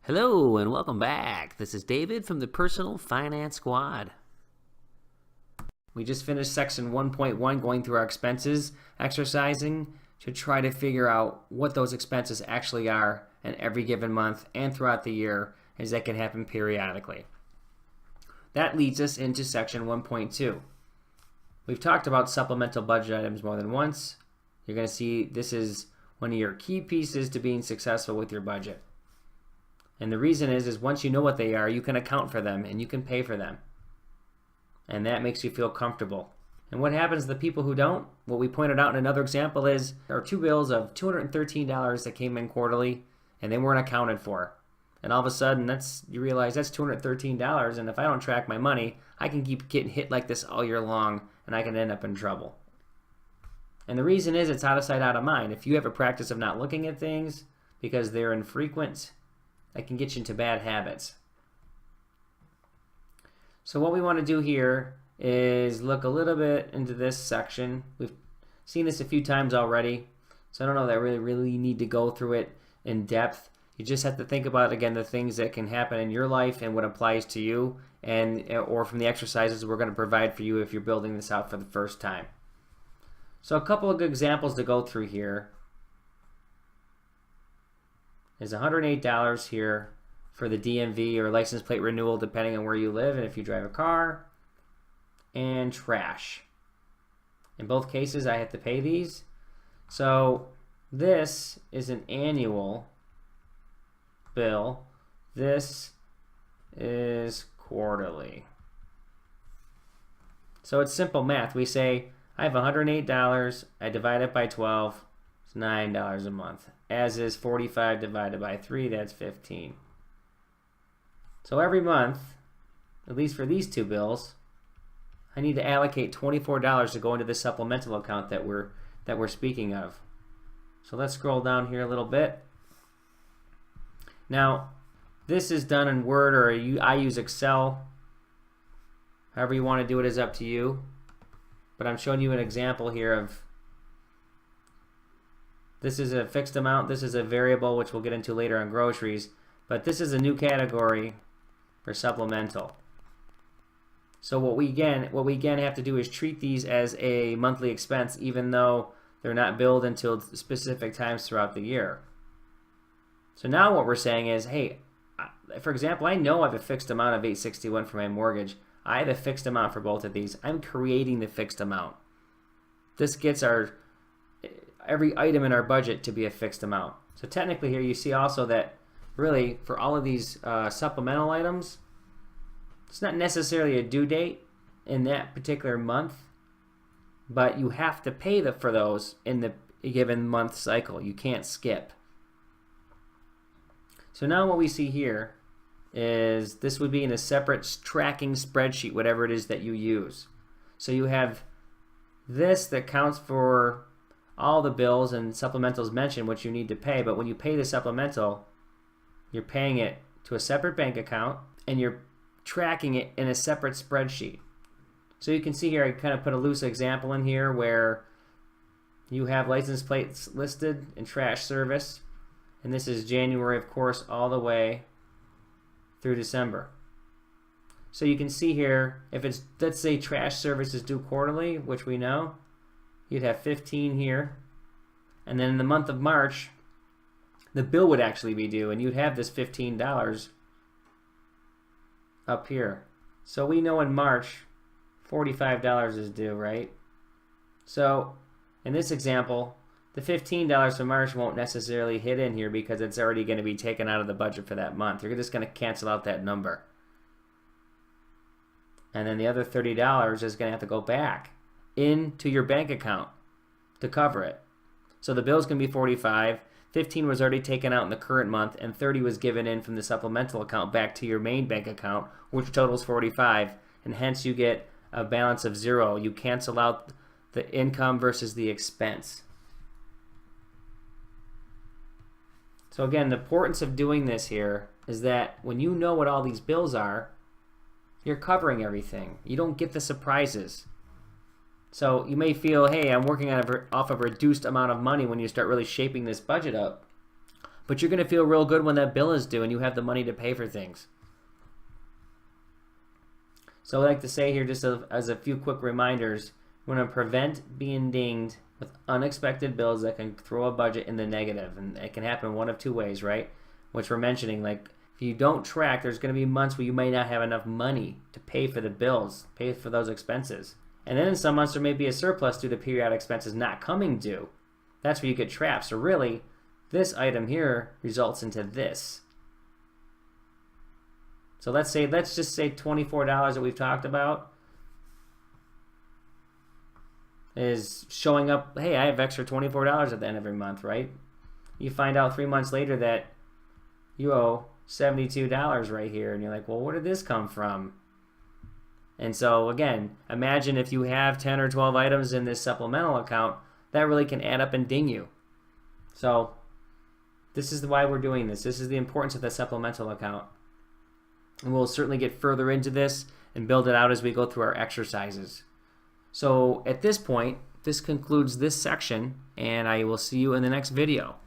Hello and welcome back. This is David from the Personal Finance Squad. We just finished section 1.1 going through our expenses, exercising to try to figure out what those expenses actually are in every given month and throughout the year, as that can happen periodically. That leads us into section 1.2. We've talked about supplemental budget items more than once. You're going to see this is one of your key pieces to being successful with your budget. And the reason is once you know what they are, you can account for them and you can pay for them. And that makes you feel comfortable. And what happens to the people who don't? What we pointed out in another example is there are two bills of $213 that came in quarterly and they weren't accounted for. And all of a sudden you realize that's $213, and if I don't track my money, I can keep getting hit like this all year long and I can end up in trouble. And the reason is it's out of sight, out of mind. If you have a practice of not looking at things because they're infrequent, that can get you into bad habits. So what we want to do here is look a little bit into this section. We've seen this a few times already, so I don't know that I really need to go through it in depth. You just have to think about, again, the things that can happen in your life and what applies to you, or from the exercises we're going to provide for you if you're building this out for the first time. So a couple of good examples to go through here. There's $108 here for the DMV or license plate renewal, depending on where you live and if you drive a car, and trash. In both cases, I have to pay these. So this is an annual bill. This is quarterly. So it's simple math. We say I have $108. I divide it by 12. It's $9 a month. As is 45 divided by 3, that's 15. So every month, at least for these two bills, I need to allocate $24 to go into this supplemental account that we're speaking of. So let's scroll down here a little bit. Now, this is done in Word, or I use Excel. However you want to do it is up to you. But I'm showing you an example here of this is a fixed amount, this is a variable, which we'll get into later on groceries, but this is a new category for supplemental. So what we again have to do is treat these as a monthly expense, even though they're not billed until specific times throughout the year. So now what we're saying is, hey, for example, I know I have a fixed amount of $861 for my mortgage. I have a fixed amount for both of these. I'm creating the fixed amount. This gets every item in our budget to be a fixed amount. So technically here you see also that really for all of these supplemental items, it's not necessarily a due date in that particular month, but you have to pay for those in the given month cycle. You can't skip. So now what we see here is this would be in a separate tracking spreadsheet, whatever it is that you use. So you have this that counts for all the bills and supplementals mentioned, which you need to pay, but when you pay the supplemental, you're paying it to a separate bank account and you're tracking it in a separate spreadsheet. So you can see here I kind of put a loose example in here where you have license plates listed in trash service, and this is January, of course, all the way through December. So you can see here, if it's, let's say trash service is due quarterly, which we know, you'd have 15 here, and then in the month of March, the bill would actually be due, and you'd have this $15 up here. So we know in March, $45 is due, right? So in this example, the $15 for March won't necessarily hit in here because it's already going to be taken out of the budget for that month. You're just going to cancel out that number. And then the other $30 is going to have to go back into your bank account to cover it. So the bill's going to be $45. $15 was already taken out in the current month, and $30 was given in from the supplemental account back to your main bank account, which totals $45, and hence you get a balance of $0. You cancel out the income versus the expense. So again, the importance of doing this here is that when you know what all these bills are, you're covering everything. You don't get the surprises. So you may feel, hey, I'm working off of a reduced amount of money when you start really shaping this budget up. But you're going to feel real good when that bill is due and you have the money to pay for things. So I like to say here, just as a few quick reminders, we want to prevent being dinged with unexpected bills that can throw a budget in the negative. And it can happen one of two ways, right? Which we're mentioning, like if you don't track, there's going to be months where you may not have enough money to pay for the bills, pay for those expenses. And then in some months there may be a surplus due to periodic expenses not coming due. That's where you get trapped. So really, this item here results into this. So let's just say $24 that we've talked about is showing up, hey, I have extra $24 at the end of every month, right? You find out 3 months later that you owe $72 right here, and you're like, well, where did this come from? And so again, imagine if you have 10 or 12 items in this supplemental account, that really can add up and ding you. So this is why we're doing this. This is the importance of the supplemental account. And we'll certainly get further into this and build it out as we go through our exercises. So at this point, this concludes this section, and I will see you in the next video.